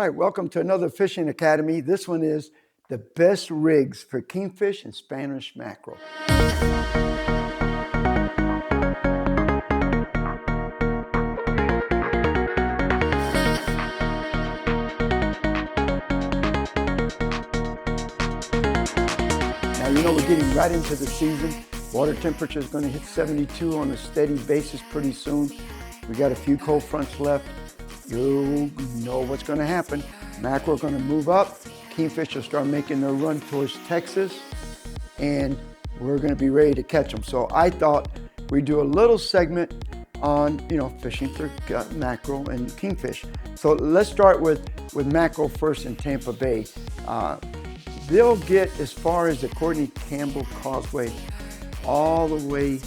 right, welcome to another Fishing Academy. This one is the best rigs for kingfish and Spanish mackerel. Now, you know we're getting right into the season. Water temperature is going to hit 72 on a steady basis pretty soon. We got a few cold fronts left. You know what's going to happen. Mackerel are going to move up. Kingfish will start making their run towards Texas, and we're going to be ready to catch them. So I thought we'd do a little segment on, fishing for mackerel and kingfish. So let's start with mackerel first in Tampa Bay. They'll get as far as the Courtney Campbell Causeway, all the way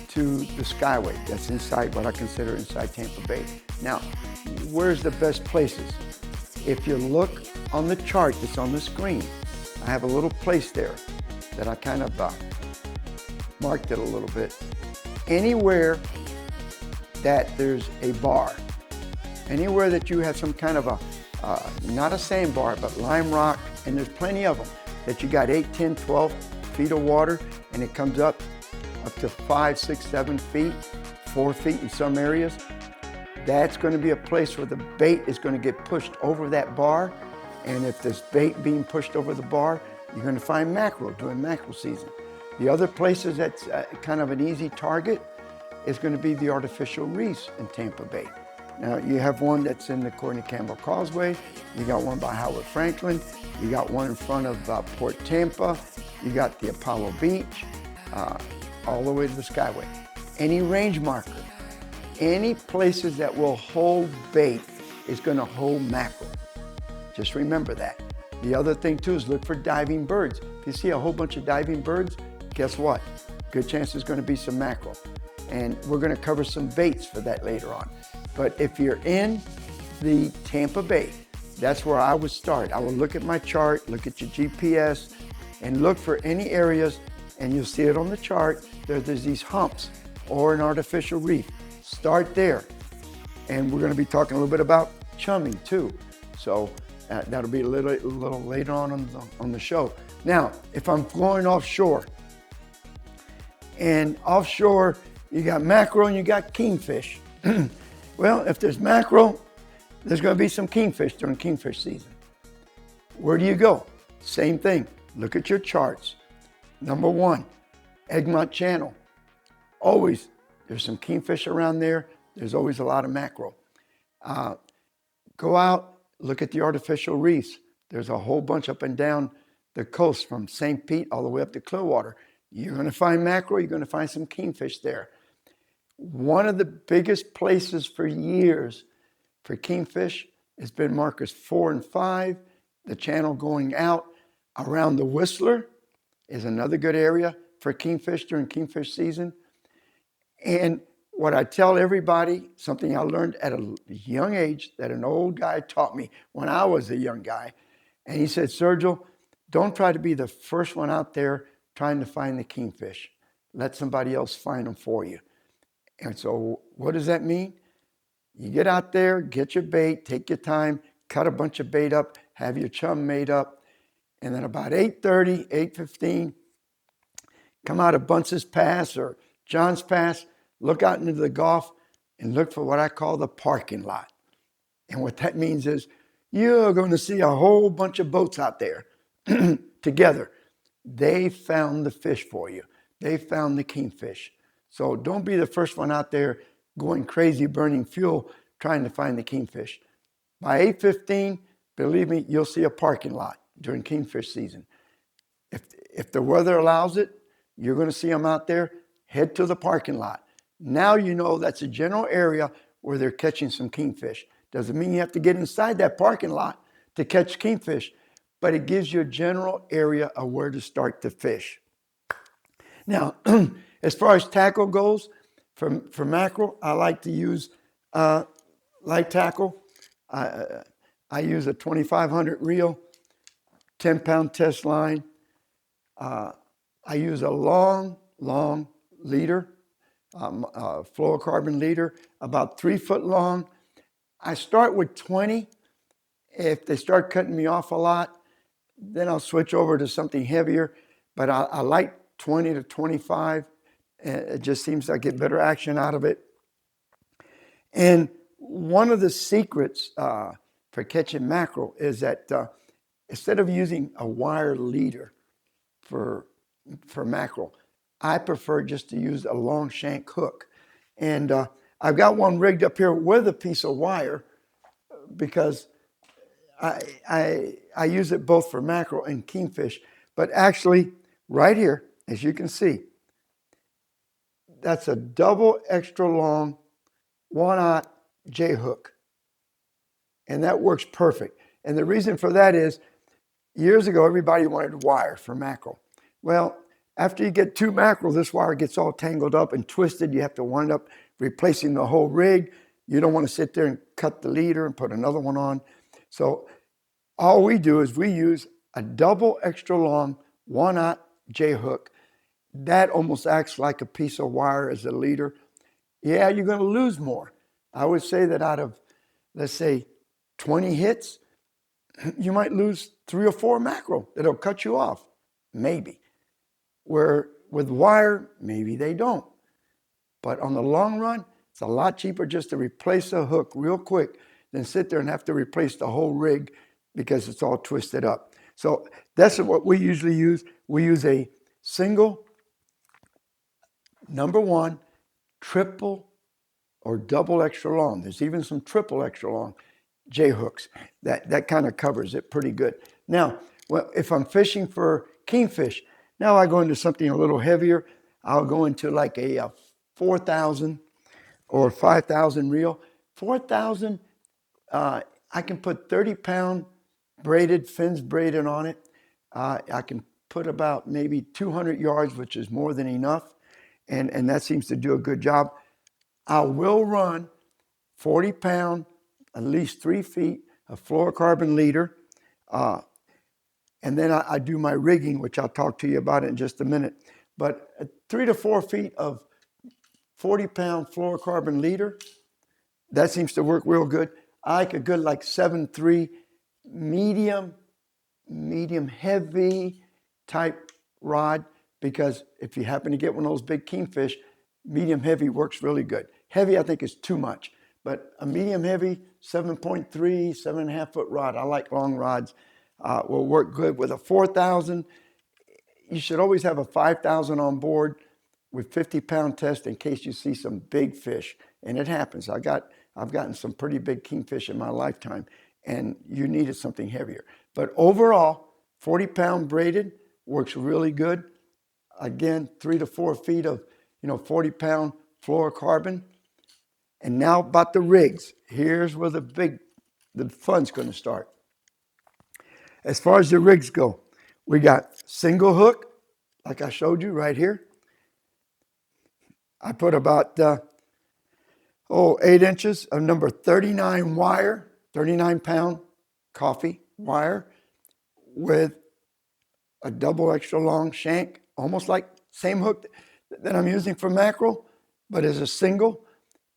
to the Skyway. That's inside what I consider inside Tampa Bay. Now, where's the best places? If you look on the chart that's on the screen, I have a little place there that I kind of marked it a little bit. Anywhere that there's a bar, anywhere that you have some kind of not a sandbar, but lime rock, and there's plenty of them, that you got 8, 10, 12 feet of water, and it comes up to 5, 6, 7 feet, 4 feet in some areas. That's going to be a place where the bait is going to get pushed over that bar. And if there's bait being pushed over the bar, you're going to find mackerel during mackerel season. The other places that's kind of an easy target is going to be the artificial reefs in Tampa Bay. Now, you have one that's in the Courtney Campbell Causeway. You got one by Howard Franklin. You got one in front of Port Tampa. You got the Apollo Beach, all the way to the Skyway. Any range marker, any places that will hold bait is going to hold mackerel. Just remember that. The other thing too is look for diving birds. If you see a whole bunch of diving birds, guess what? Good chance there's going to be some mackerel. And we're going to cover some baits for that later on. But if you're in the Tampa Bay, that's where I would start. I would look at my chart, look at your GPS, and look for any areas, and you'll see it on the chart. There's these humps or an artificial reef. Start there. And we're going to be talking a little bit about chumming too. So that'll be a little later on the show. Now, if I'm going offshore, and offshore you got mackerel and you got kingfish. Well, if there's mackerel, there's going to be some kingfish during kingfish season. Where do you go? Same thing. Look at your charts. Number 1, Egmont Channel. Always, there's some kingfish around there. There's always a lot of mackerel. Go out, look at the artificial reefs. There's a whole bunch up and down the coast from St. Pete all the way up to Clearwater. You're going to find mackerel. You're going to find some kingfish there. One of the biggest places for years for kingfish has been markers 4 and 5. The channel going out around the Whistler is another good area for kingfish during kingfish season. And what I tell everybody, something I learned at a young age that an old guy taught me when I was a young guy. And he said, Sergio, don't try to be the first one out there trying to find the kingfish. Let somebody else find them for you. And so what does that mean? You get out there, get your bait, take your time, cut a bunch of bait up, have your chum made up, and then about 8:30, 8:15, come out of Bunce's Pass or John's Pass, look out into the Gulf and look for what I call the parking lot. And what that means is you're going to see a whole bunch of boats out there together. They found the fish for you. They found the kingfish. So don't be the first one out there going crazy, burning fuel, trying to find the kingfish. By 8:15, believe me, you'll see a parking lot during kingfish season. If the weather allows it, you're going to see them out there. Head to the parking lot. Now you know that's a general area where they're catching some kingfish. Doesn't mean you have to get inside that parking lot to catch kingfish, but it gives you a general area of where to start to fish. Now, as far as tackle goes, for mackerel, I like to use light tackle. I use a 2500 reel, 10-pound test line. I use a long leader, fluorocarbon leader, about 3 foot long. I start with 20 If they start cutting me off a lot, then I'll switch over to something heavier. But I like 20 to 25. It just seems I get better action out of it. And one of the secrets for catching mackerel is that instead of using a wire leader for mackerel, I prefer just to use a long shank hook. And I've got one rigged up here with a piece of wire because I use it both for mackerel and kingfish. But actually, right here, as you can see, that's a double extra long 1/0 J hook. And that works perfect. And the reason for that is years ago, everybody wanted wire for mackerel. Well, after you get 2 mackerel, this wire gets all tangled up and twisted. You have to wind up replacing the whole rig. You don't want to sit there and cut the leader and put another one on. So all we do is we use a double extra long 1/0 J hook. That almost acts like a piece of wire as a leader. Yeah, you're going to lose more. I would say that out of, let's say, 20 hits, you might lose 3 or 4 mackerel that'll cut you off, maybe. Where with wire, maybe they don't. But on the long run, it's a lot cheaper just to replace a hook real quick than sit there and have to replace the whole rig because it's all twisted up. So that's what we usually use. We use a single, number 1, triple or double extra long. There's even some triple extra long J hooks. That kind of covers it pretty good. Now, well, if I'm fishing for kingfish, now I go into something a little heavier. I'll go into like a 4,000 or 5,000 reel. 4,000, I can put 30-pound braided, fins braided on it. I can put about maybe 200 yards, which is more than enough. And that seems to do a good job. I will run 40-pound, at least 3 feet of fluorocarbon leader. And then I do my rigging, which I'll talk to you about in just a minute. But 3 to 4 feet of 40-pound fluorocarbon leader, that seems to work real good. I like a good like 7.3 medium heavy type rod, because if you happen to get one of those big kingfish, medium heavy works really good. Heavy, I think, is too much. But a medium heavy, 7.3, 7.5 foot rod, I like long rods, will work good. With a 4,000, you should always have a 5,000 on board with 50-pound test in case you see some big fish. And it happens. I've gotten some pretty big kingfish in my lifetime, and you needed something heavier. But overall, 40-pound braided works really good. Again, 3 to 4 feet of 40-pound fluorocarbon. And now about the rigs. Here's where the fun's going to start. As far as the rigs go, we got single hook, like I showed you right here. I put about 8 inches of number 39 wire, 39-pound coffee wire with a double extra long shank, almost like same hook that I'm using for mackerel, but as a single.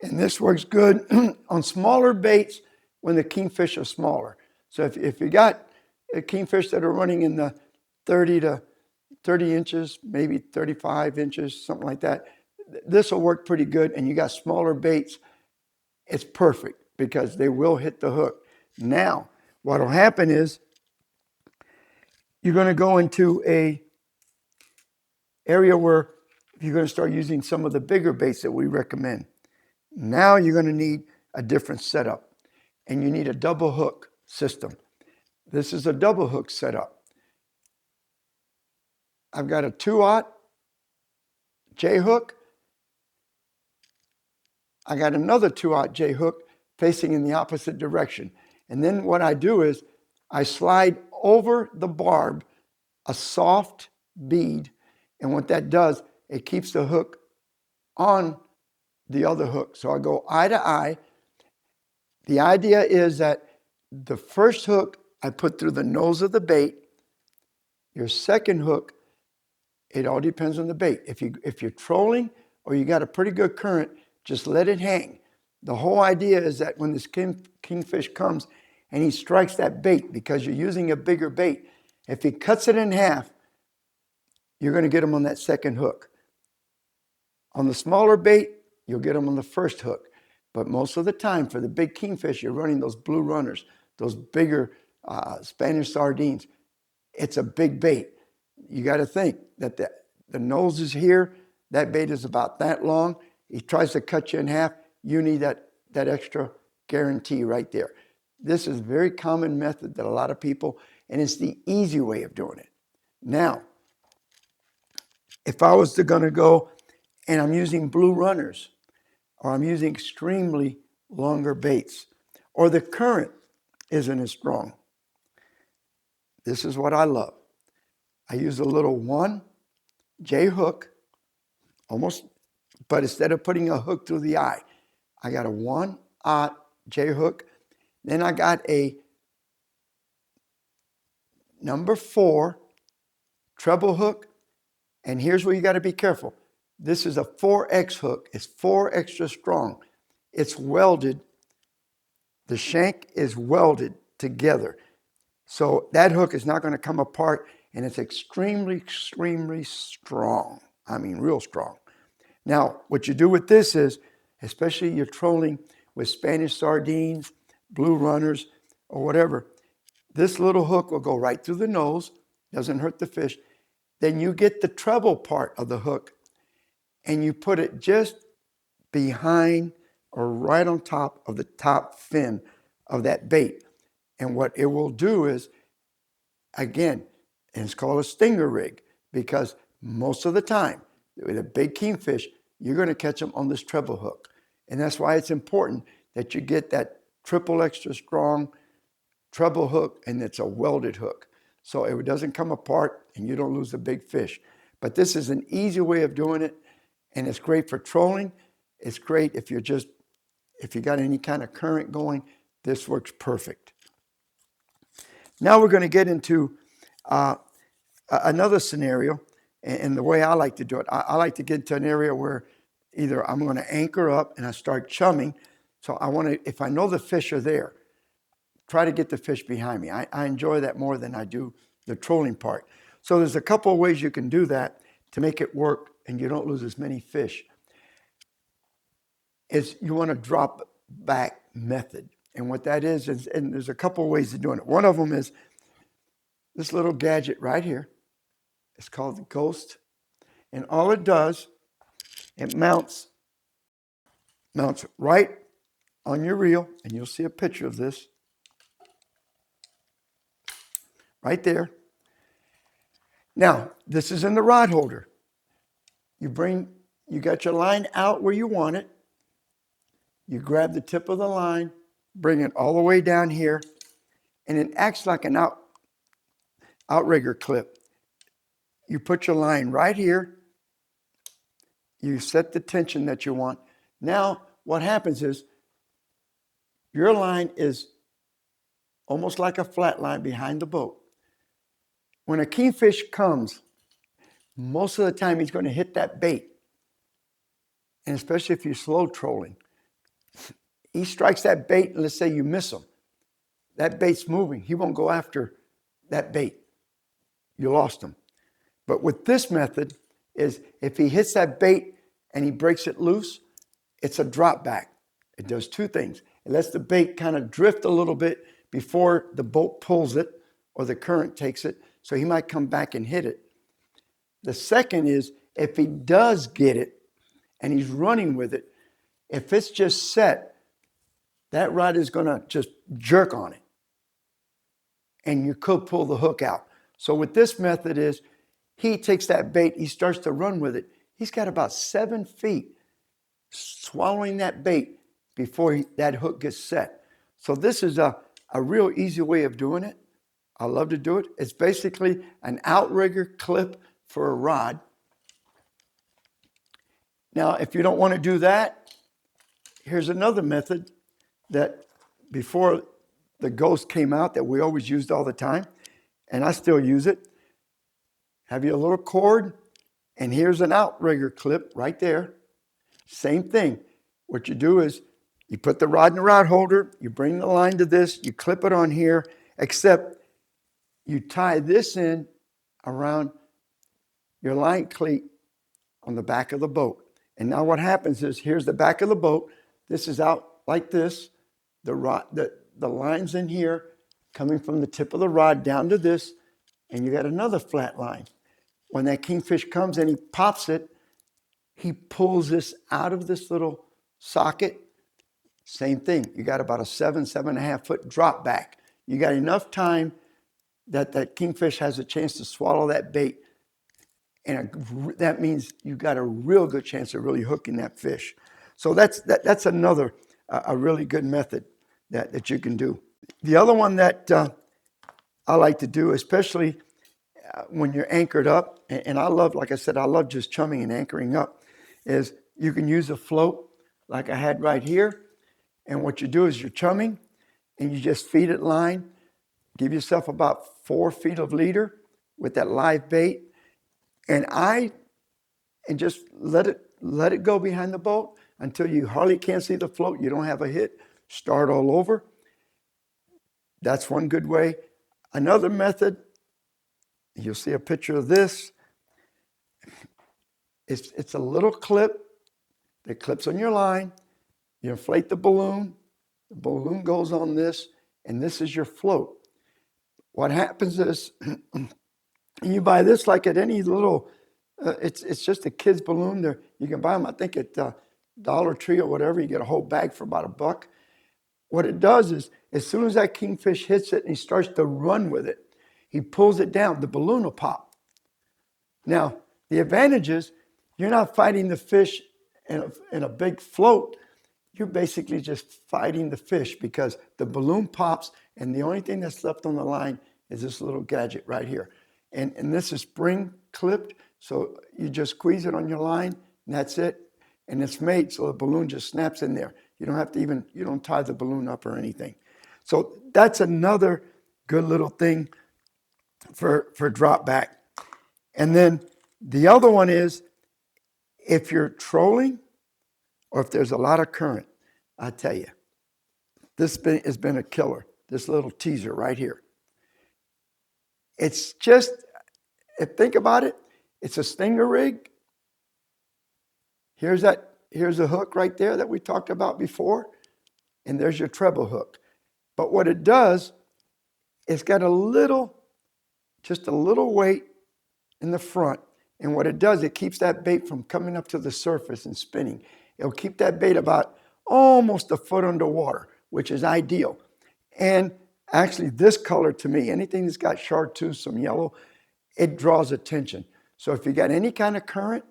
And this works good on smaller baits when the kingfish are smaller. So if you got kingfish that are running in the 30 to 30 inches, maybe 35 inches, something like that, this will work pretty good. And you got smaller baits, it's perfect because they will hit the hook. Now, what will happen is you're going to go into a area where you're going to start using some of the bigger baits that we recommend. Now you're going to need a different setup, and you need a double hook system. This is a double hook setup. I've got a 2/0 J hook. I got another 2/0 J hook facing in the opposite direction. And then what I do is I slide over the barb a soft bead, and what that does, it keeps the hook on the other hook. So I go eye to eye. The idea is that the first hook I put through the nose of the bait. Your second hook, it all depends on the bait. If you're trolling or you got a pretty good current, just let it hang. The whole idea is that when this kingfish comes and he strikes that bait because you're using a bigger bait. If he cuts it in half, you're going to get him on that second hook. On the smaller bait, you'll get him on the first hook. But most of the time, for the big kingfish, you're running those blue runners, those bigger Spanish sardines. It's a big bait. You got to think that the nose is here. That bait is about that long. He tries to cut you in half. You need that extra guarantee right there. This is a very common method that a lot of people, and it's the easy way of doing it. Now, if I was going to go and I'm using blue runners, or I'm using extremely longer baits, or the current isn't as strong, this is what I love. I use a little 1J hook, almost, but instead of putting a hook through the eye, I got a 1J hook. Then I got a number 4 treble hook. And here's where you got to be careful. This is a 4X hook. It's 4 extra strong. It's welded. The shank is welded together. So that hook is not going to come apart, and it's extremely, extremely strong. I mean, real strong. Now, what you do with this is, especially you're trolling with Spanish sardines, blue runners, or whatever, this little hook will go right through the nose, doesn't hurt the fish. Then you get the treble part of the hook, and you put it just behind or right on top of the top fin of that bait. And what it will do is, again, and it's called a stinger rig, because most of the time, with a big kingfish, you're going to catch them on this treble hook. And that's why it's important that you get that triple extra strong treble hook, and it's a welded hook. So it doesn't come apart and you don't lose a big fish. But this is an easy way of doing it, and it's great for trolling. It's great if you got any kind of current going. This works perfect. Now we're going to get into another scenario, and the way I like to do it, I like to get to an area where either I'm going to anchor up and I start chumming. So I want to, if I know the fish are there, try to get the fish behind me. I enjoy that more than I do the trolling part. So there's a couple of ways you can do that to make it work and you don't lose as many fish. Is you want to drop back method. And what that is, and there's a couple of ways of doing it. One of them is this little gadget right here. It's called the Ghost. And all it does, it mounts right on your reel, and you'll see a picture of this right there. Now, this is in the rod holder. You got your line out where you want it. You grab the tip of the line, bring it all the way down here, and it acts like an outrigger clip. You put your line right here. You set the tension that you want. Now, what happens is your line is almost like a flat line behind the boat. When a kingfish comes, most of the time he's going to hit that bait. And especially if you're slow trolling. He strikes that bait, and let's say you miss him. That bait's moving. He won't go after that bait. You lost him. But with this method is if he hits that bait and he breaks it loose, it's a drop back. It does two things. It lets the bait kind of drift a little bit before the boat pulls it or the current takes it. So he might come back and hit it. The second is if he does get it and he's running with it, if it's just set, that rod is going to just jerk on it. And you could pull the hook out. So with this method is he takes that bait, he starts to run with it. He's got about 7 feet swallowing that bait before that hook gets set. So this is a real easy way of doing it. I love to do it. It's basically an outrigger clip for a rod. Now, if you don't want to do that, here's another method that before the Ghost came out that we always used all the time, and I still use it. Have you a little cord, and here's an outrigger clip right there. Same thing. What you do is You put the rod in the rod holder, you bring the line to this, you clip it on here, except you tie this in around your line cleat on the back of the boat. And now what happens is, here's the back of the boat. This is out like this. The line's in here, coming from the tip of the rod down to this, and you got another flat line. When that kingfish comes and he pops it, he pulls this out of this little socket. Same thing. You got about a 7.5 foot drop back. You got enough time that kingfish has a chance to swallow that bait. And that means you got a real good chance of really hooking that fish. So that's another a really good method that you can do. The other one that I like to do, especially when you're anchored up, and I love, like I said, I love just chumming and anchoring up, is you can use a float like I had right here. And what you do is you're chumming and you just feed it line. Give yourself about 4 feet of leader with that live bait. And just let it go behind the boat until you hardly can't see the float. You don't have a hit. Start all over. That's one good way. Another method, you'll see a picture of this. It's a little clip that clips on your line. You inflate the balloon goes on this, and this is your float. What happens is, you buy this like at any little, it's just a kid's balloon. There, you can buy them, I think, at Dollar Tree or whatever. You get a whole bag for about $1. What it does is, as soon as that kingfish hits it and he starts to run with it, he pulls it down, the balloon will pop. Now, the advantage is, you're not fighting the fish in a big float. You're basically just fighting the fish because the balloon pops, and the only thing that's left on the line is this little gadget right here. And this is spring clipped, so you just squeeze it on your line, and that's it. And it's made so the balloon just snaps in there. You don't have to you don't tie the balloon up or anything. So that's another good little thing for drop back. And then the other one is, if you're trolling or if there's a lot of current, I tell you, this has been a killer, this little teaser right here. It's just, think about it, it's a stinger rig. Here's a hook right there that we talked about before, and there's your treble hook. But what it does, it's got just a little weight in the front, and what it does, it keeps that bait from coming up to the surface and spinning. It'll keep that bait about almost a foot underwater, which is ideal. And actually, this color to me, anything that's got chartreuse, some yellow, it draws attention. So if you got any kind of current,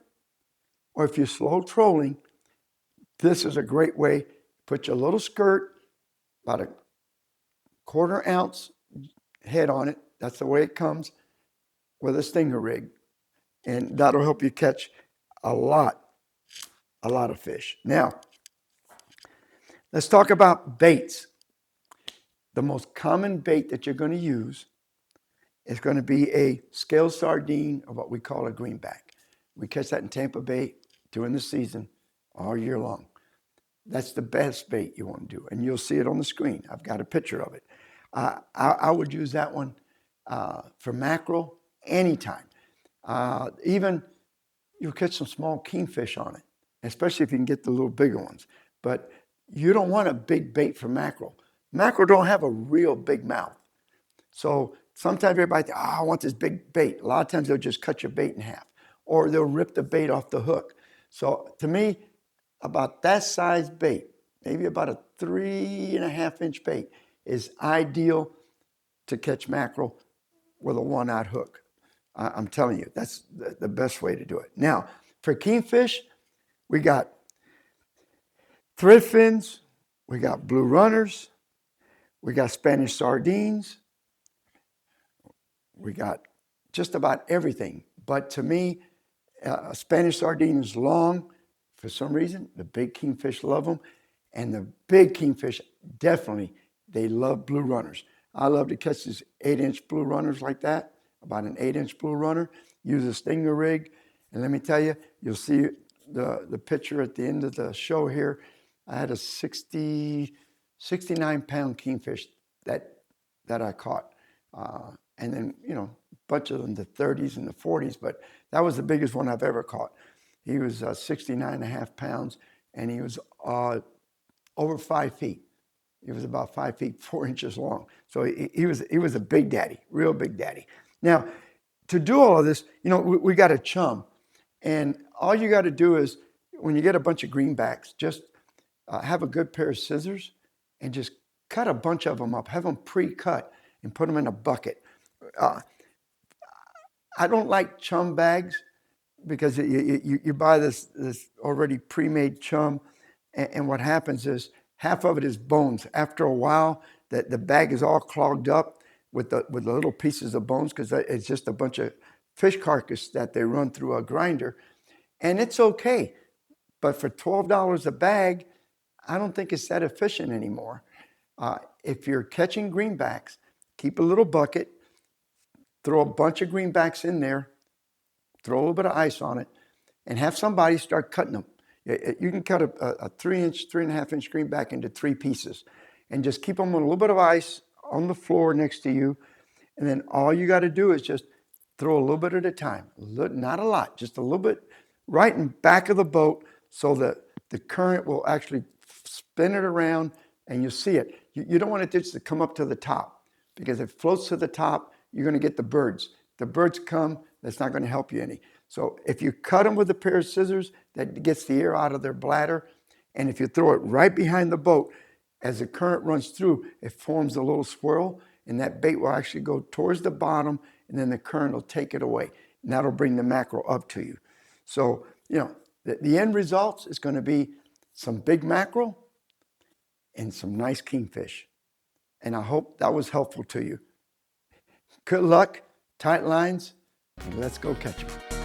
or if you're slow trolling, this is a great way. Put your little skirt, about a 1/4 ounce head on it. That's the way it comes with a stinger rig. And that'll help you catch a lot of fish. Now, let's talk about baits. The most common bait that you're going to use is going to be a scaled sardine, or what we call a greenback. We catch that in Tampa Bay during the season all year long. That's the best bait you want to do, and you'll see it on the screen. I've got a picture of it. I would use that one for mackerel anytime. Even you'll catch some small kingfish on it, especially if you can get the little bigger ones. But you don't want a big bait for mackerel. Mackerel don't have a real big mouth. So sometimes everybody thinks, I want this big bait. A lot of times they'll just cut your bait in half, or they'll rip the bait off the hook. So to me, about that size bait, maybe about a 3.5-inch bait, is ideal to catch mackerel with a 1/0 hook. I'm telling you, that's the best way to do it. Now, for kingfish, we got thread fins, we got blue runners, we got Spanish sardines, we got just about everything. But to me, a Spanish sardine is long. For some reason, the big kingfish love them. And the big kingfish, definitely, they love blue runners. I love to catch these 8-inch blue runners like that, about an 8-inch blue runner, use a stinger rig. And let me tell you, you'll see the picture at the end of the show here. I had a 69-pound kingfish that I caught. And then, a bunch of them in the 30s and the 40s, but that was the biggest one I've ever caught. He was 69 and a half pounds, and he was over 5 feet. He was about 5 feet 4 inches long. So he was a big daddy, real big daddy. Now, to do all of this, we got a chum, and all you got to do is when you get a bunch of greenbacks, just have a good pair of scissors and just cut a bunch of them up. Have them pre-cut and put them in a bucket. I don't like chum bags because you buy this already pre-made chum, and what happens is half of it is bones. After a while, the bag is all clogged up with the little pieces of bones because it's just a bunch of fish carcass that they run through a grinder, and it's okay. But for $12 a bag, I don't think it's that efficient anymore. If you're catching greenbacks, keep a little bucket, throw a bunch of greenbacks in there, throw a little bit of ice on it, and have somebody start cutting them. You can cut a 3-inch, 3.5-inch greenback into 3 pieces, and just keep them on a little bit of ice on the floor next to you. And then all you got to do is just throw a little bit at a time, not a lot, just a little bit right in back of the boat so that the current will actually spin it around and you'll see it. You don't want it just to come up to the top, because if it floats to the top, you're going to get the birds. The birds come, that's not going to help you any. So if you cut them with a pair of scissors, that gets the air out of their bladder. And if you throw it right behind the boat, as the current runs through, it forms a little swirl, and that bait will actually go towards the bottom, and then the current will take it away. And that'll bring the mackerel up to you. So, the end result is going to be some big mackerel and some nice kingfish. And I hope that was helpful to you. Good luck, tight lines, and let's go catch them.